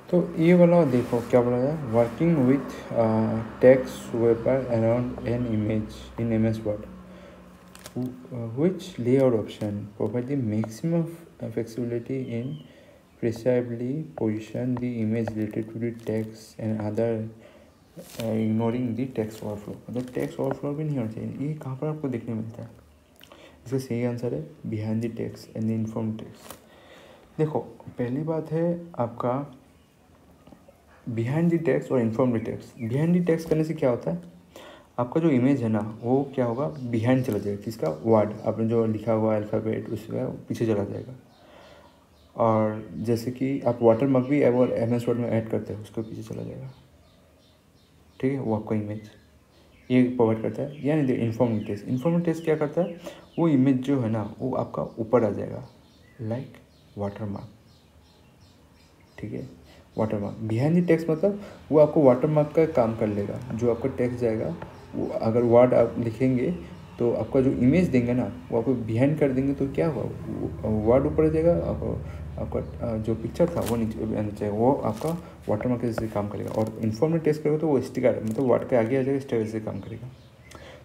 तो ये वाला देखो क्या बोला है, working with text vapour around an image in MS Word, which layout option provide the maximum flexibility in precisely position the image related to the text and other ignoring the text overflow। मतलब text overflow भी नहीं होना चाहिए। ये कहाँ पर आपको देखने मिलता है? इसका सही आंसर है behind the text and the inform text. देखो पहली बात है आपका बिहाइंड द टेक्स्ट और inform the text. Behind the text करने से क्या होता है, आपका जो इमेज है ना वो क्या होगा, बिहाइंड चला जाएगा। किसका? वर्ड, आपने जो लिखा हुआ अल्फ़ाबेट उसका पीछे चला जाएगा। और जैसे कि आप वाटर मार्क भी और MS Word में ऐड करते हो, उसके पीछे चला जाएगा। ठीक है, वो आपका इमेज ये प्रोवाइड करता है। यानी इन्फॉर्म टेक्स्ट। इन्फॉर्म टेक्स्ट क्या करता है, वो इमेज जो है ना वो आपका ऊपर आ जाएगा, लाइक वाटर मार्क। ठीक है, water mark. Behind the text मतलब वो आपको वाटर मार्क का काम कर लेगा। जो आपका टेक्स्ट जाएगा वो अगर वर्ड आप लिखेंगे तो आपका जो इमेज देंगे ना वो आपको बिहाइंड कर देंगे, तो क्या होगा, वर्ड ऊपर जाएगा, आपका जो पिक्चर था वो नीचे आना चाहिए, वो आपका वाटर मार्क जैसे काम करेगा। और इन्फॉर्मेटिव टेक्स्ट करेगा तो वो स्टिकर मतलब वर्ड के आगे आ जाएगा, स्टिकर जैसे काम करेगा।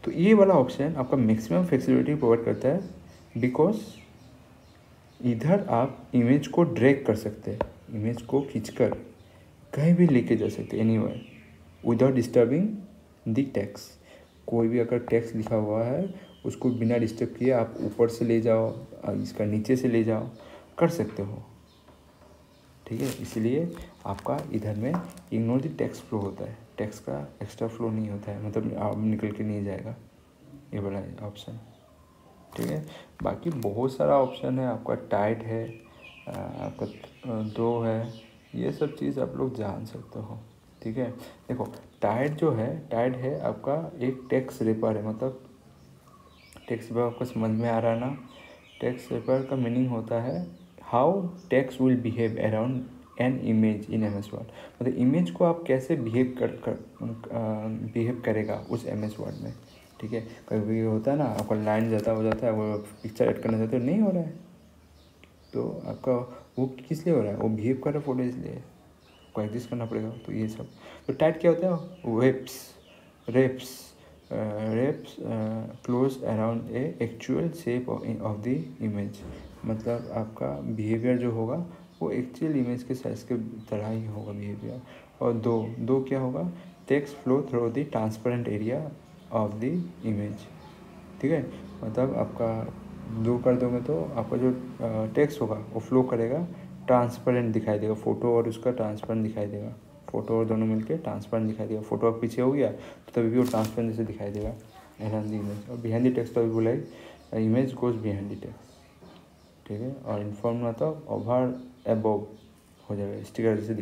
तो ये वाला ऑप्शन आपका मैक्सिमम फ्लेक्सिबिलिटी प्रोवाइड करता है, बिकॉज इधर आप इमेज को ड्रैग कर सकते हैं, इमेज को खींचकर कहीं भी लेके जा सकते हैं, anywhere, without disturbing the text. कोई भी अगर टेक्स्ट लिखा हुआ है उसको बिना डिस्टर्ब किए आप ऊपर से ले जाओ, इसका नीचे से ले जाओ, कर सकते हो। ठीक है, इसलिए आपका इधर में इग्नोर द टेक्स्ट फ्लो होता है, टेक्स्ट का एक्स्ट्रा फ्लो नहीं होता है, मतलब आप निकल के नहीं जाएगा, ये वाला ऑप्शन। ठीक है, बाकी बहुत सारा ऑप्शन है, आपका टाइट है, आपका दो है, ये सब चीज़ आप लोग जान सकते हो। ठीक है, देखो टाइट जो है, टाइट है आपका एक टेक्स्ट रेपर है, मतलब टेक्स्ट रेपर आपको समझ में आ रहा है ना। टेक्स्ट रेपर का मीनिंग होता है how text will behave around an image in MS Word। मतलब इमेज को आप कैसे बिहेव करेगा उस MS Word में। ठीक है, कभी कभी होता है ना आपका लाइन ज़्यादा हो जाता है, वो पिक्चर ऐड करना चाहते हो नहीं हो रहा है, तो आपका वो किस लिए हो रहा है, वो बिहेव कर रहा है फोटो, इसलिए आपको एडजस्ट करना पड़ेगा। तो ये सब तो टाइट क्या होता है, wraps close around a actual shape of the image. मतलब आपका बिहेवियर जो होगा वो एक्चुअल इमेज के साइज के तरह ही होगा बिहेवियर। और दो क्या होगा, text flow through the transparent area of the image. ठीक है, मतलब आपका दो कर दोगे तो आपका जो टेक्स्ट होगा वो फ्लो करेगा, ट्रांसपेरेंट दिखाई देगा, फ़ोटो और उसका ट्रांसपेरेंट दिखाई देगा, फ़ोटो और दोनों मिलके ट्रांसपेरेंट दिखाई देगा। फोटो अब पीछे हो गया तो तभी भी वो ट्रांसपेरेंट जैसे दिखाई देगा अराउंड द इमेज। और बिहाइंड द टेक्स्ट तो अभी बोला ही, image goes behind the text. ठीक है, और इन्फॉर्म मतलब ओवर एबोव हो जाएगा, स्टिकर जैसे